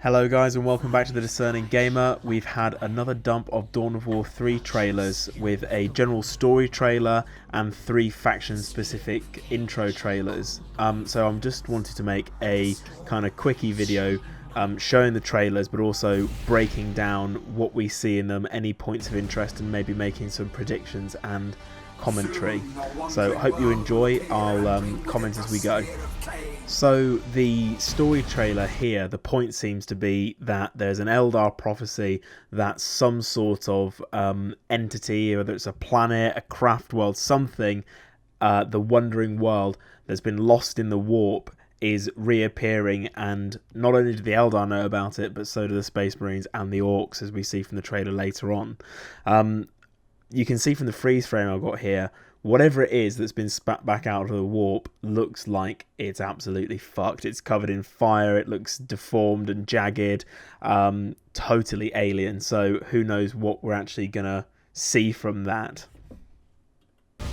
Hello guys and welcome back to The Discerning Gamer. We've had another dump of Dawn of War 3 trailers with a general story trailer and 3 faction specific intro trailers. So I'm just wanted to make a kind of quickie video showing the trailers but also breaking down what we see in them, any points of interest, and maybe making some predictions and commentary. So I hope you enjoy. I'll comment as we go. So the story trailer here, the point seems to be that there's an Eldar prophecy that some sort of entity, whether it's a planet, a craft world, something, the Wandering World that's been lost in the warp is reappearing, and not only do the Eldar know about it, but so do the Space Marines and the Orcs, as we see from the trailer later on. You can see from the freeze frame I've got here, whatever it is that's been spat back out of the warp looks like it's absolutely fucked. It's covered in fire, it looks deformed and jagged, totally alien. So who knows what we're actually going to see from that.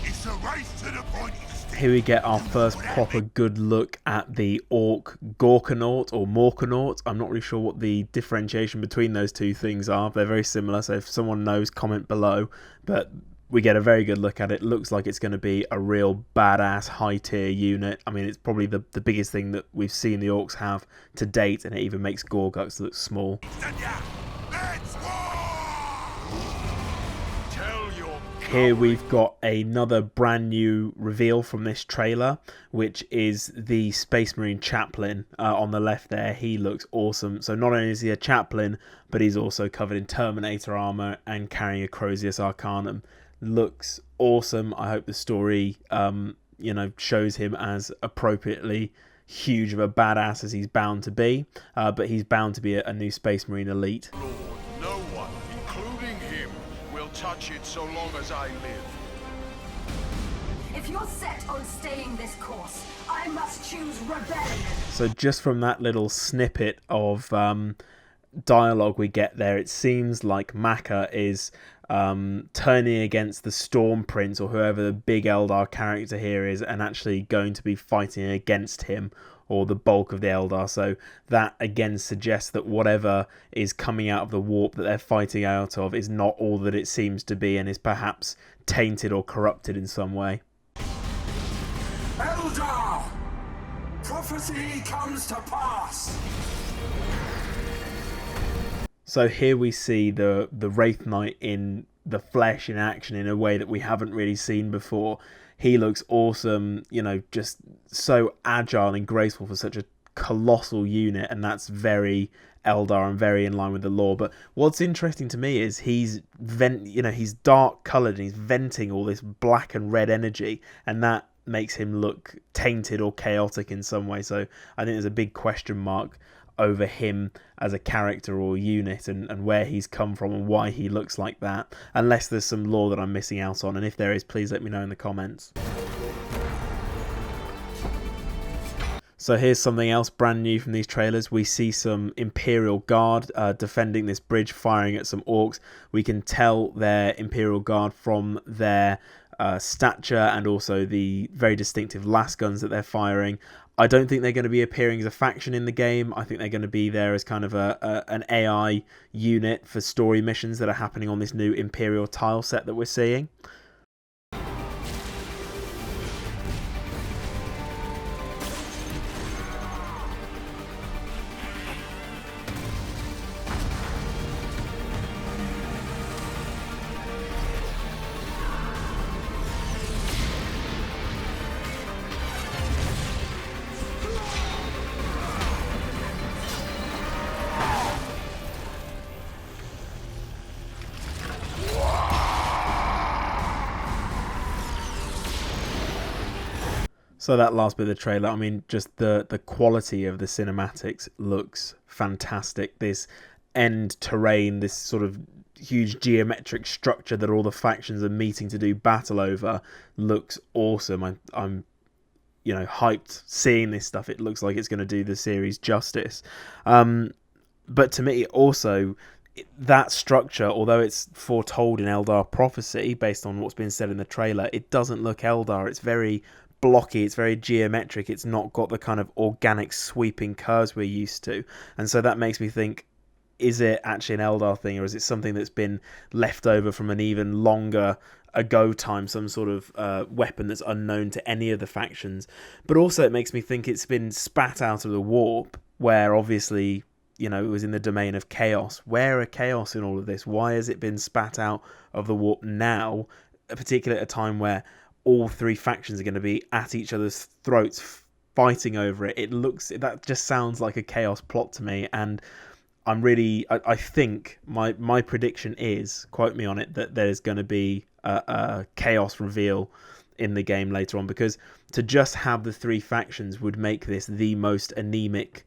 It's a race to the point. Here we get our first proper good look at the Orc Gorkanaut or Morkanaut. I'm not really sure what the differentiation between those two things are. They're very similar, so if someone knows, comment below. But we get a very good look at it. Looks like it's going to be a real badass high-tier unit. I mean, it's probably the biggest thing that we've seen the Orcs have to date, and it even makes Gorgux look small. Here we've got another brand new reveal from this trailer, which is the Space Marine Chaplain on the left there. He looks awesome. So not only is he a Chaplain, but he's also covered in Terminator armor and carrying a Crozius Arcanum. Looks awesome. I hope the story, shows him as appropriately huge of a badass as he's bound to be. But he's bound to be a new Space Marine elite. No one, including him, will touch it so long as I live. If you're set on staying this course, I must choose rebellion. So just from that little snippet of dialogue we get there, it seems like Maka is turning against the Storm Prince or whoever the big Eldar character here is, and actually going to be fighting against him or the bulk of the Eldar. So that again suggests that whatever is coming out of the warp that they're fighting out of is not all that it seems to be, and is perhaps tainted or corrupted in some way. Eldar! Prophecy comes to pass! So here we see the Wraith Knight in the flesh in action in a way that we haven't really seen before. He looks awesome, just so agile and graceful for such a colossal unit, and that's very Eldar and very in line with the lore. But what's interesting to me is he's dark coloured and he's venting all this black and red energy, and that makes him look tainted or chaotic in some way. So I think there's a big question mark over him as a character or unit, and where he's come from and why he looks like that, unless there's some lore that I'm missing out on, and if there is, please let me know in the comments. So here's something else brand new from these trailers. We see some Imperial Guard defending this bridge, firing at some Orcs. We can tell they're Imperial Guard from their stature and also the very distinctive lasguns that they're firing. I don't think they're going to be appearing as a faction in the game. I think they're going to be there as kind of an AI unit for story missions that are happening on this new Imperial tile set that we're seeing. So that last bit of the trailer, I mean, just the quality of the cinematics looks fantastic. This end terrain, this sort of huge geometric structure that all the factions are meeting to do battle over, looks awesome. I'm hyped seeing this stuff. It looks like it's going to do the series justice. But to me, also, that structure, although it's foretold in Eldar prophecy based on what's been said in the trailer, it doesn't look Eldar. It's very blocky, it's very geometric, it's not got the kind of organic sweeping curves we're used to. And so that makes me think, is it actually an Eldar thing, or is it something that's been left over from an even longer ago time, some sort of weapon that's unknown to any of the factions? But also it makes me think it's been spat out of the warp, where obviously, you know, it was in the domain of chaos. Where are chaos in all of this? Why has it been spat out of the warp now, particularly at a time where all three factions are going to be at each other's throats fighting over it? That just sounds like a chaos plot to me, and I think my prediction is, quote me on it, that there's going to be a chaos reveal in the game later on, because to just have the three factions would make this the most anemic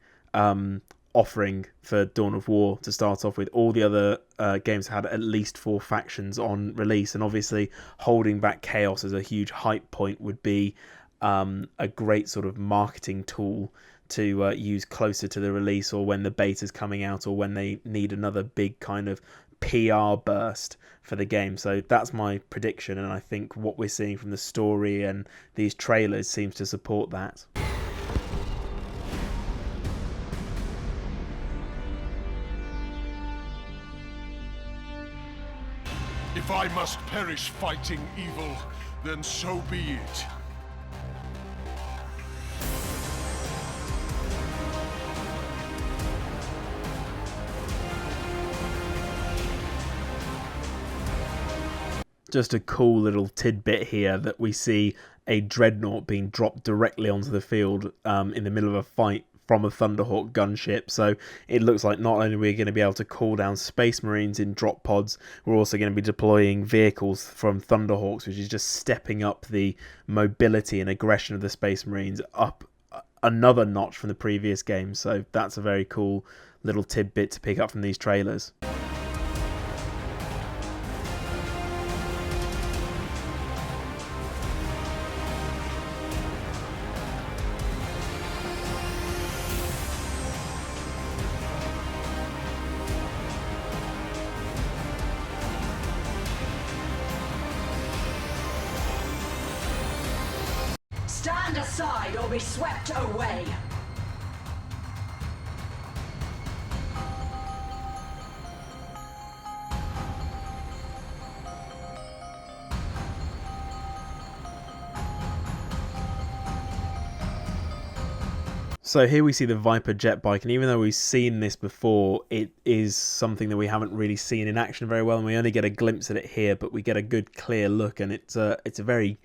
offering for Dawn of War to start off with. All the other games had at least 4 factions on release, and obviously holding back chaos as a huge hype point would be a great sort of marketing tool to use closer to the release, or when the beta's coming out, or when they need another big kind of PR burst for the game. So that's my prediction, and I think what we're seeing from the story and these trailers seems to support that. If I must perish fighting evil, then so be it. Just a cool little tidbit here that we see a dreadnought being dropped directly onto the field in the middle of a fight from a Thunderhawk gunship. So it looks like not only are we going to be able to call down Space Marines in drop pods, we're also going to be deploying vehicles from Thunderhawks, which is just stepping up the mobility and aggression of the Space Marines up another notch from the previous game. So that's a very cool little tidbit to pick up from these trailers. Stand aside or be swept away. So here we see the Viper jet bike, and even though we've seen this before, it is something that we haven't really seen in action very well, and we only get a glimpse at it here, but we get a good clear look, and it's a very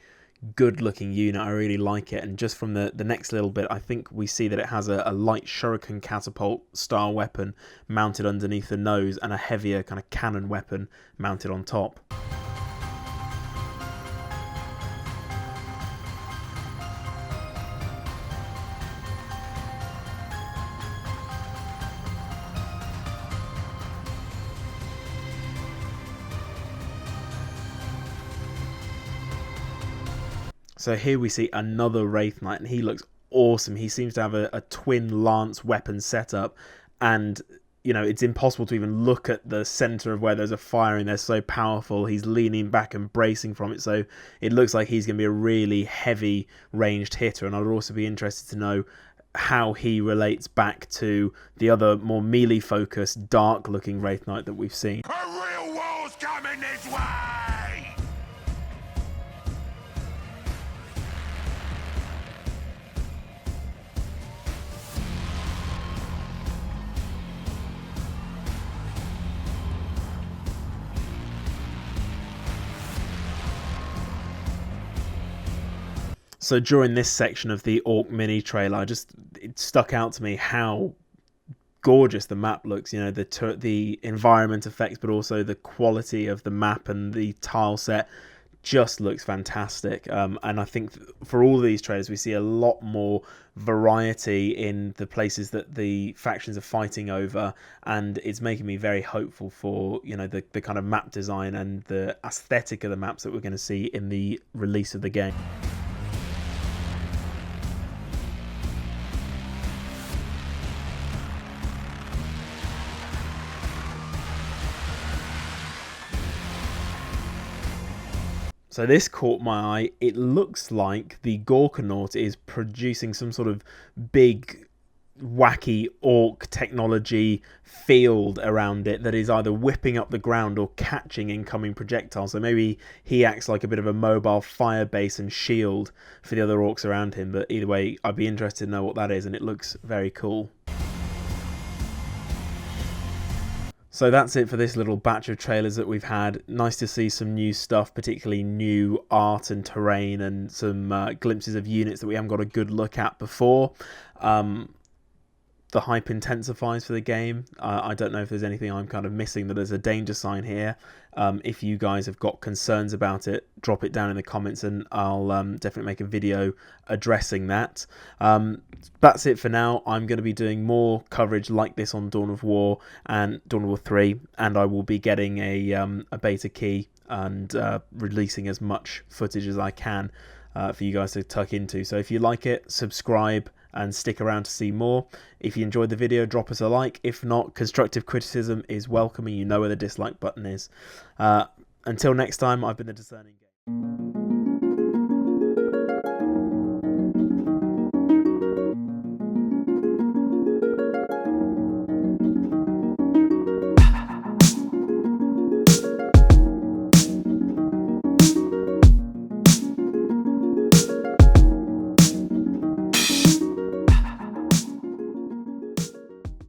good looking unit. I really like it, and just from the next little bit, I think we see that it has a light shuriken catapult style weapon mounted underneath the nose, and a heavier kind of cannon weapon mounted on top. So here we see another Wraith Knight, and he looks awesome. He seems to have a twin lance weapon setup, and you know, it's impossible to even look at the center of where there's a firing. They're so powerful. He's leaning back and bracing from it, so it looks like he's going to be a really heavy ranged hitter. And I'd also be interested to know how he relates back to the other more melee focused dark looking Wraith Knight that we've seen. A real war's coming this way! So during this section of the Orc mini trailer, it stuck out to me how gorgeous the map looks. You know, the environment effects, but also the quality of the map and the tile set just looks fantastic. And I think for all of these trailers, we see a lot more variety in the places that the factions are fighting over, and it's making me very hopeful for, you know, the kind of map design and the aesthetic of the maps that we're going to see in the release of the game. So this caught my eye. It looks like the Gorkanaut is producing some sort of big, wacky orc technology field around it that is either whipping up the ground or catching incoming projectiles. So maybe he acts like a bit of a mobile fire base and shield for the other orcs around him. But either way, I'd be interested to know what that is, and it looks very cool. So that's it for this little batch of trailers that we've had. Nice to see some new stuff, particularly new art and terrain, and some glimpses of units that we haven't got a good look at before. The hype intensifies for the game. I don't know if there's anything I'm kind of missing, that there's a danger sign here. If you guys have got concerns about it, drop it down in the comments and I'll definitely make a video addressing that. That's it for now. I'm going to be doing more coverage like this on Dawn of War and Dawn of War 3, and I will be getting a beta key and releasing as much footage as I can for you guys to tuck into. So if you like it, subscribe and stick around to see more. If you enjoyed the video, drop us a like. If not, constructive criticism is welcome, and you know where the dislike button is. Until next time, I've been the Discerning Game.